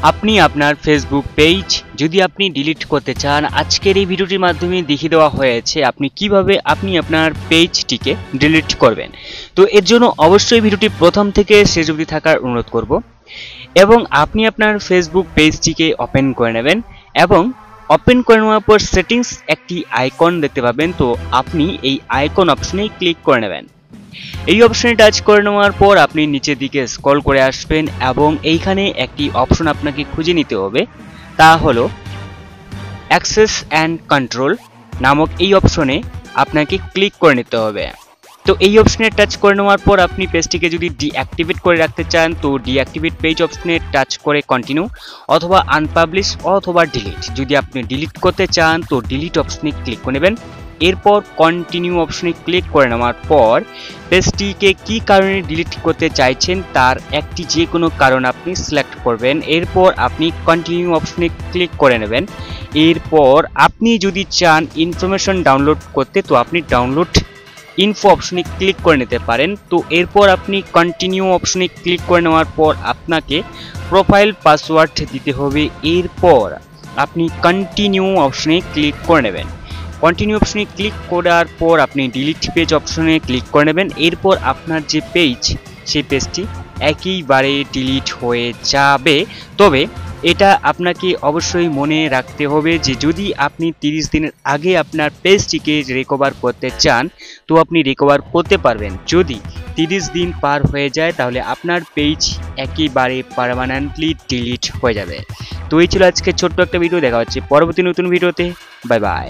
আপনি আপনার Facebook page যদি আপনি ডিলিট করতে চান, আজকের এই ভিডিওটির মাধ্যমে দেখিয়ে দেওয়া হয়েছে আপনি কিভাবে আপনার পেজটিকে ডিলিট করবেন। তো এর জন্য অবশ্যই ভিডিওটি প্রথম থেকে শেষ অবধি থাকার অনুরোধ করব এবং আপনি আপনার ফেসবুক পেজটিকে ওপেন করে নেবেন এবং ওপেন করে নেওয়ার পর সেটিংস একটি আইকন দেখতে পাবেন। তো আপনি এই আইকন অপশনে ক্লিক করে নেবেন। এই অপশনে টাচ করে নেওয়ার পর আপনি নিচের দিকে স্ক্রল করে আসবেন এবং এইখানে একটি অপশন আপনাকে খুঁজে নিতে হবে, তা হলো অ্যাক্সেস অ্যান্ড কন্ট্রোল নামক এই অপশনে আপনাকে ক্লিক করে নিতে হবে। তো এই অপশনে টাচ করে নেওয়ার পর আপনি পেজটিকে যদি ডিঅ্যাক্টিভেট করে রাখতে চান তো ডিঅ্যাক্টিভেট পেজ অপশনে টাচ করে কন্টিনিউ অথবা আনপাবলিশ অথবা ডিলিট। যদি আপনি ডিলিট করতে চান তো ডিলিট অপশনে ক্লিক করে নেবেন। এরপর কন্টিনিউ অপশনে ক্লিক করে নেওয়ার পর পেজটিকে কি কারণে ডিলিট করতে চাইছেন তার একটি যে কোনো কারণ আপনি সিলেক্ট করবেন। এরপর আপনি কন্টিনিউ অপশনে ক্লিক করে নেবেন। এরপর আপনি যদি চান ইনফরমেশন ডাউনলোড করতে তো আপনি ডাউনলোড ইনফো অপশনে ক্লিক করে নিতে পারেন। তো এরপর আপনি কন্টিনিউ অপশনে ক্লিক করে নেওয়ার পর আপনাকে প্রোফাইল পাসওয়ার্ড দিতে হবে। এরপর আপনি কন্টিনিউ অপশনে ক্লিক করে নেবেন। কন্টিনিউ অপশনে ক্লিক করার পর আপনি ডিলিট পেজ অপশনে ক্লিক করে নেবেন। এরপর আপনার যে পেজ সেই পেজটি একইবারে ডিলিট হয়ে যাবে। তবে এটা আপনাকে অবশ্যই মনে রাখতে হবে যে যদি আপনি 30 দিনের আগে আপনার পেজটিকে রিকভার করতে চান তো আপনি রিকভার করতে পারবেন। যদি 30 দিন পার হয়ে যায় তাহলে আপনার পেজ একেবারে পার্মানেন্টলি ডিলিট হয়ে যাবে। তো এই ছিল আজকে ছোট্ট একটা ভিডিও, দেখা হচ্ছে পরবর্তী নতুন ভিডিওতে। Bye bye.